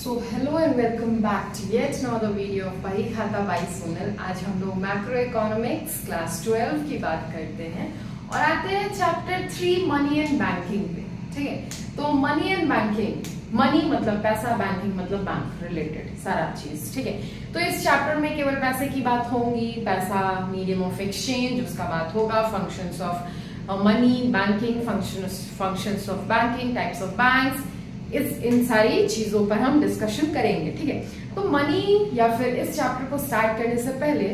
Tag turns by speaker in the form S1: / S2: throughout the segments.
S1: So hello and welcome back to yet another video of Bahi Khata by Sonal. आज हम लोग macro economics class 12 की बात करते हैं और आते हैं चैप्टर 3 मनी एंड बैंकिंग पे। ठीक है, तो मनी एंड बैंकिंग, मनी मतलब पैसा, बैंकिंग मतलब बैंक रिलेटेड सारा चीज। ठीक है, तो इस चैप्टर में केवल पैसे की बात होगी, पैसा मीडियम ऑफ एक्सचेंज उसका बात होगा, functions of money, banking, functions of banking, types of banks, इन सारी चीजों पर हम डिस्कशन करेंगे। ठीक है, तो मनी या फिर इस चैप्टर को स्टार्ट करने से पहले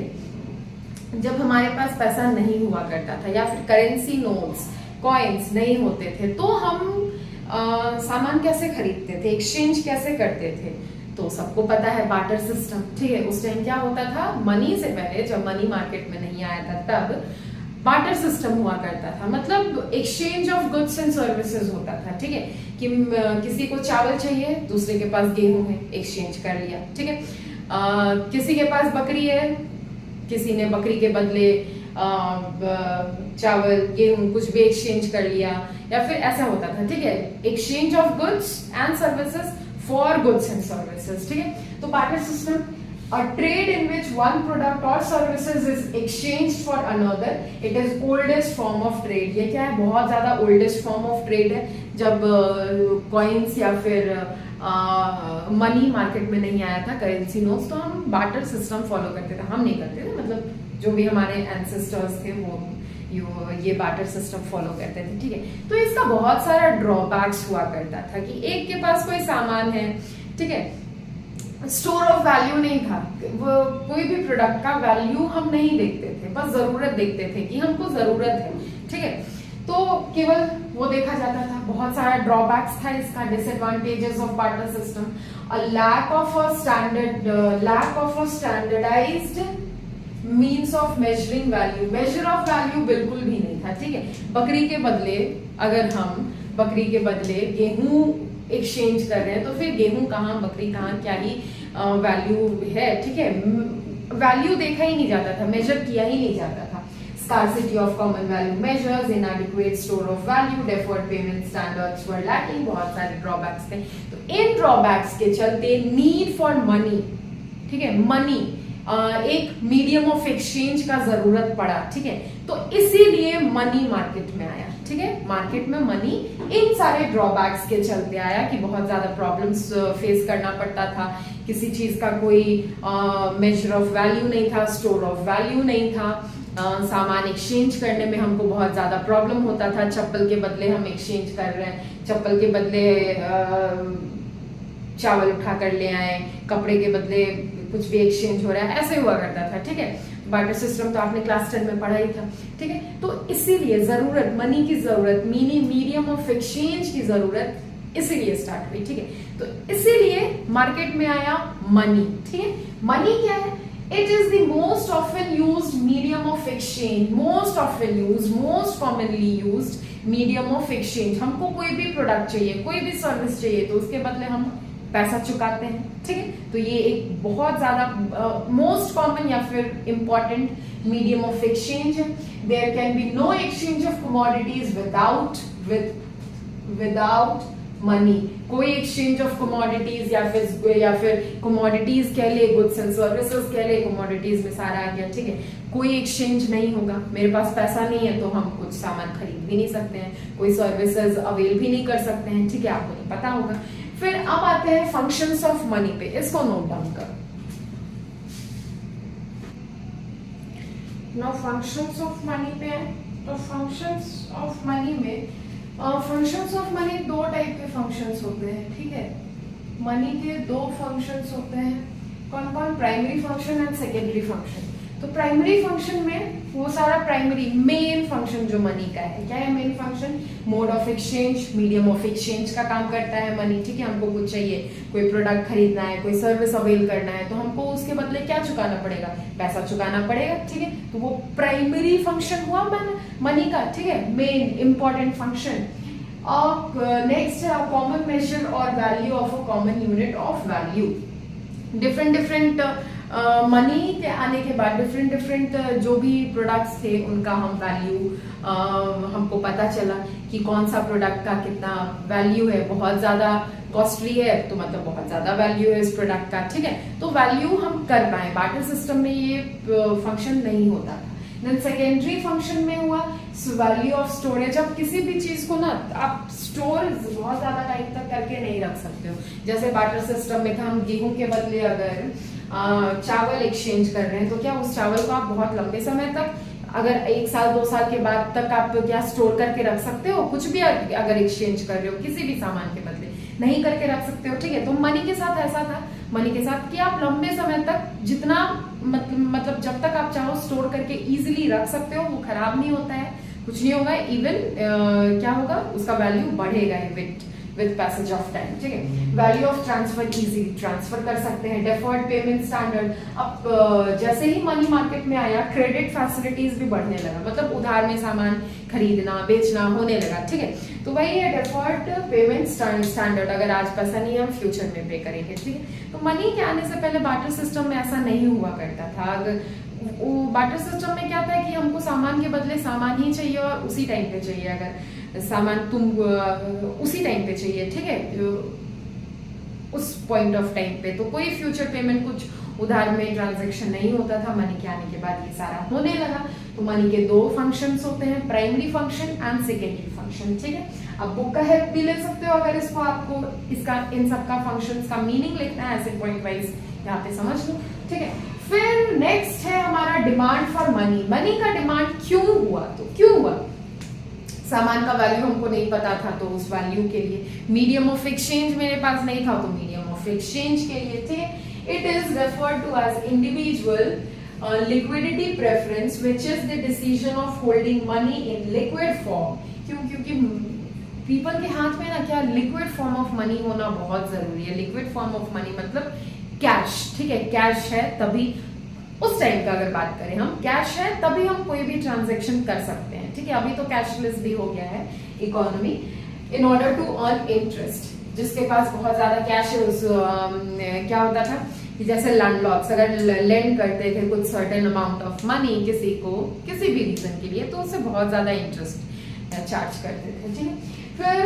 S1: जब हमारे पास पैसा नहीं हुआ करता था या फिर करेंसी नोट्स, कॉइन्स नहीं होते थे, तो हम सामान कैसे खरीदते थे, एक्सचेंज कैसे करते थे? तो सबको पता है बार्टर सिस्टम। ठीक है, उस टाइम क्या होता था, मनी से पहले जब मनी मार्केट में नहीं आया था तब बार्टर सिस्टम हुआ करता था, मतलब exchange of goods and services होता था। ठीक है, कि किसी को चावल चाहिए, दूसरे के पास गेहूं है, एक्सचेंज कर लिया। ठीक है, किसी के पास बकरी है, किसी ने बकरी के बदले चावल, गेहूं कुछ भी एक्सचेंज कर लिया, या फिर ऐसा होता था। ठीक है, exchange of goods and services for goods and services. ठीक है, तो barter system, a trade in which one product or services is exchanged for another, it is oldest form of trade। ये क्या है, बहुत ज्यादा oldest form of trade है। जब coins या फिर मनी मार्केट में नहीं आया था, करेंसी नोट्स, तो हम बार्टर सिस्टम फॉलो करते थे। हम नहीं करते थे, मतलब जो भी हमारे एंसेस्टर्स थे वो ये बार्टर सिस्टम फॉलो करते थे। ठीक है, तो इसका बहुत सारा ड्रॉबैक्स हुआ करता था कि एक के पास कोई सामान है, ठीक है, स्टोर ऑफ वैल्यू नहीं था, वो कोई भी प्रोडक्ट का वैल्यू हम नहीं देखते थे, बस जरूरत देखते थे कि हमको जरूरत है। ठीक है, तो केवल वो देखा जाता था। बहुत सारा ड्रॉबैक्स था इसका, disadvantages of barter system, lack of a standardised means of measuring value, measure of value बिल्कुल भी नहीं था। ठीक है, बकरी के बदले अगर हम बकरी के बदले गेहूं एक्सचेंज कर रहे हैं, तो फिर गेहूं कहाँ, बकरी कहाँ, क्या ही वैल्यू है। ठीक है, वैल्यू देखा ही नहीं जाता था, मेजर किया ही नहीं जाता था। Scarcity of common value measures, इनएडिक्वेट store of value, deferred payment standards were lacking, बहुत सारे ड्रॉबैक्स थे। तो इन ड्रॉबैक्स के चलते नीड फॉर मनी, ठीक है, मनी एक मीडियम ऑफ एक्सचेंज का जरूरत पड़ा। ठीक है, तो इसीलिए मनी मार्केट में आया। ठीक है, मार्केट में मनी इन सारे ड्रॉबैक्स के चलते आया कि बहुत ज्यादा प्रॉब्लम्स फेस करना पड़ता था। किसी चीज का कोई मेजर ऑफ वैल्यू नहीं था, स्टोर ऑफ वैल्यू नहीं था, सामान एक्सचेंज करने में हमको बहुत ज्यादा प्रॉब्लम होता था। चप्पल के बदले हम एक्सचेंज कर रहे हैं, चप्पल के बदले चावल उठा कर ले आए, कपड़े के बदले कुछ भी एक्सचेंज हो रहा है, ऐसे हुआ करता था। ठीक है, बार्टर सिस्टम तो आपने क्लास 10 में पढ़ा ही था। ठीक है, तो इसीलिए जरूरत, मनी की जरूरत, मीडियम ऑफ एक्सचेंज की जरूरत इसीलिए स्टार्ट हुई। ठीक है, तो इसीलिए मार्केट में आया मनी। ठीक है, मनी क्या है, it is the most often used medium of exchange, most often used, most commonly used medium of exchange. हमको कोई भी प्रोडक्ट चाहिए, कोई भी सर्विस चाहिए, तो उसके बदले हम पैसा चुकाते हैं। ठीक है, तो ये एक बहुत ज्यादा मोस्ट कॉमन या फिर इंपॉर्टेंट मीडियम ऑफ एक्सचेंज है। There can be no exchange of commodities without money. कोई एक्सचेंज ऑफ कमोडिटीज या फिर कमोडिटीज कह ले, गुड्स एंड सर्विसेज कह ले, कमोडिटीज में सारा आ गया। ठीक है, कोई एक्सचेंज नहीं होगा, मेरे पास पैसा नहीं है तो हम कुछ सामान खरीद भी नहीं सकते हैं, कोई सर्विसेज अवेल भी नहीं कर सकते हैं। ठीक है, आपको तो पता होगा। फिर अब आते हैं फंक्शंस ऑफ मनी पे, इसको नोट डाउन करो। नाउ फंक्शंस ऑफ मनी पे है, तो फंक्शंस ऑफ मनी में फंक्शंस ऑफ मनी दो टाइप के फंक्शंस होते हैं। ठीक है, मनी के दो फंक्शंस होते हैं। कौन कौन? Primary function and secondary function. तो प्राइमरी फंक्शन में वो सारा प्राइमरी मेन फंक्शन जो मनी का है, क्या है main function? Mode of exchange, medium of exchange का काम करता है मनी। ठीक है, हमको कुछ चाहिए, कोई प्रोडक्ट खरीदना है, कोई सर्विस अवेल करना है, तो हमको उसके बदले क्या चुकाना पड़ेगा? पैसा चुकाना पड़ेगा। ठीक है, तो वो प्राइमरी फंक्शन हुआ मनी का। ठीक है, मेन इंपॉर्टेंट फंक्शन। नेक्स्ट है कॉमन मेजर और value of a common unit of value. Different money के आने के बाद डिफरेंट डिफरेंट जो भी प्रोडक्ट्स थे उनका हम वैल्यू हमको पता चला कि कौन सा प्रोडक्ट का कितना वैल्यू है, बहुत ज्यादा कॉस्टली है तो मतलब बहुत ज्यादा वैल्यू है इस प्रोडक्ट का, ठीक है। तो वैल्यू हम कर पाए, बार्टर सिस्टम में ये फंक्शन नहीं होता था। देन सेकेंडरी फंक्शन में हुआ वैल्यू ऑफ स्टोरेज। अब किसी भी चीज को ना आप स्टोर बहुत ज्यादा टाइम तक करके नहीं रख सकते हो। जैसे बार्टर सिस्टम में था, हम गेहूं के बदले अगर चावल एक्सचेंज कर रहे हैं तो क्या उस चावल को आप बहुत लंबे समय तक, अगर 1 साल 2 साल के बाद तक आप क्या स्टोर करके रख सकते हो? कुछ भी अगर एक्सचेंज कर रहे हो किसी भी सामान के बदले नहीं करके रख सकते हो, ठीक है। तो मनी के साथ ऐसा था, मनी के साथ कि आप लंबे समय तक जितना मतलब जब तक आप चाहो स्टोर करके इजीली रख सकते हो, वो खराब नहीं होता है, कुछ नहीं होगा, इवन क्या होगा उसका वैल्यू बढ़ेगा विद पैसेज ऑफ टाइम, ठीक है। Value of transfer, easily transfer कर सकते हैं। डेफर्ड पेमेंट स्टैंडर्ड, अब जैसे ही मनी मार्केट में आया क्रेडिट फैसिलिटीज भी बढ़ने लगा, मतलब उधार में सामान खरीदना बेचना होने लगा, ठीक है। तो वही है डेफर्ड पेमेंट स्टैंडर्ड, अगर आज पैसा नहीं है हम फ्यूचर में पे करेंगे, ठीक है। तो मनी के आने से पहले बार्टर सिस्टम में ऐसा नहीं हुआ करता था। अगर बार्टर सिस्टम में क्या था कि हमको सामान के बदले सामान ही चाहिए और उसी टाइम पे चाहिए, अगर सामान तुम उसी टाइम पे चाहिए, ठीक है, उस पॉइंट ऑफ टाइम पे, तो कोई फ्यूचर पेमेंट कुछ उधार में ट्रांजैक्शन नहीं होता था। मनी के आने के बाद ये सारा होने लगा। तो मनी के 2 फंक्शंस होते हैं, primary function and secondary function, ठीक है। अब बुक का हेल्प भी ले सकते हो अगर इसको आपको इसका इन सब का फंक्शंस का मीनिंग लिखना है, ऐसे पॉइंट वाइज यहाँ पे समझ लो, ठीक है। फिर नेक्स्ट है हमारा डिमांड फॉर मनी। मनी का डिमांड क्यों हुआ? तो क्यों हुआ? सामान का वैल्यू हमको नहीं पता था तो उस वैल्यू के लिए, मीडियम ऑफ एक्सचेंज मेरे पास नहीं था तो मीडियम ऑफ एक्सचेंज के लिए थे। It is referred to as individual liquidity preference which is the decision of holding money in liquid form. क्यों? क्योंकि पीपल के हाथ में ना क्या लिक्विड फॉर्म ऑफ मनी होना बहुत जरूरी है। लिक्विड फॉर्म ऑफ मनी मतलब कैश, ठीक है, कैश है तभी, उस टाइम का अगर बात करें हम, कैश है तभी हम कोई भी ट्रांजैक्शन कर सकते हैं, ठीक है। अभी तो कैशलेस भी हो गया है economy. In order to earn interest, जिसके पास बहुत ज्यादा कैश है उस क्या होता था कि जैसे लैंडलॉर्ड्स अगर लेंड करते थे कुछ सर्टेन अमाउंट ऑफ मनी किसी को किसी भी रीजन के लिए, तो उससे बहुत ज्यादा इंटरेस्ट चार्ज करते थे, ठीक है। फिर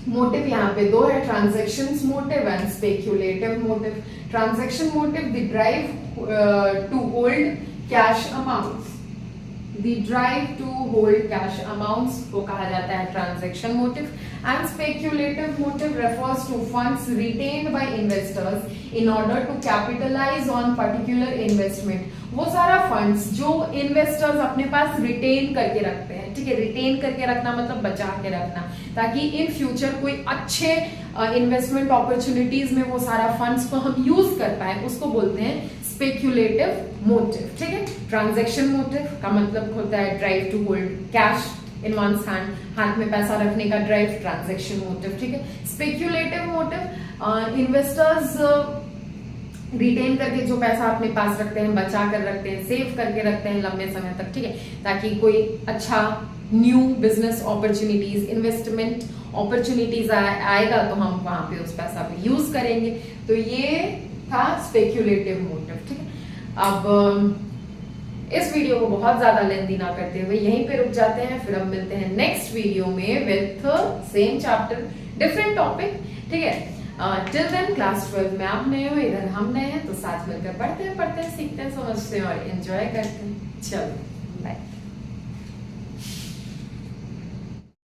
S1: मोटिव यहाँ पे 2 है, transactions motive and speculative motive. Transaction motive the drive to hold cash amounts, the drive to hold cash amounts को कहा जाता है transaction motive. And speculative motive refers to funds retained by investors in order to capitalise on particular investment. वो सारा funds जो investors अपने पास retain करके रखते हैं, ठीक है। रिटेन करके रखना मतलब बचा के रखना, ताकि इन फ्यूचर कोई अच्छे इन्वेस्टमेंट अपॉर्चुनिटीज में वो सारा फंड्स को हम यूज कर पाए, उसको बोलते हैं स्पेक्युलेटिव मोटिव, ठीक है। ट्रांजैक्शन मोटिव का मतलब होता है drive to hold cash in one's hand, हाथ में पैसा रखने का ड्राइव, ट्रांजैक्शन मोटिव, ठीक है। स्पेक्युलेटिव मोटिव इन्वेस्टर्स रिटेन करके जो पैसा अपने पास रखते हैं, बचा कर रखते हैं, सेव करके रखते हैं लंबे समय तक, ठीक है, ताकि कोई अच्छा new business opportunities, investment opportunities आएगा तो हम वहां पे उस पैसा को यूज करेंगे। तो ये था स्पेक्युलेटिव मोटिव, ठीक है। अब इस वीडियो को बहुत ज्यादा लेंथी ना करते हुए यहीं पे रुक जाते हैं, फिर हम मिलते हैं नेक्स्ट वीडियो में with same chapter different topic, ठीक है। टिल देन क्लास 12 में आप नए हो, इधर हम नए हैं, तो साथ मिलकर पढ़ते हैं सीखते हैं समझते हैं और एंजॉय करते हैं। चलो बाय।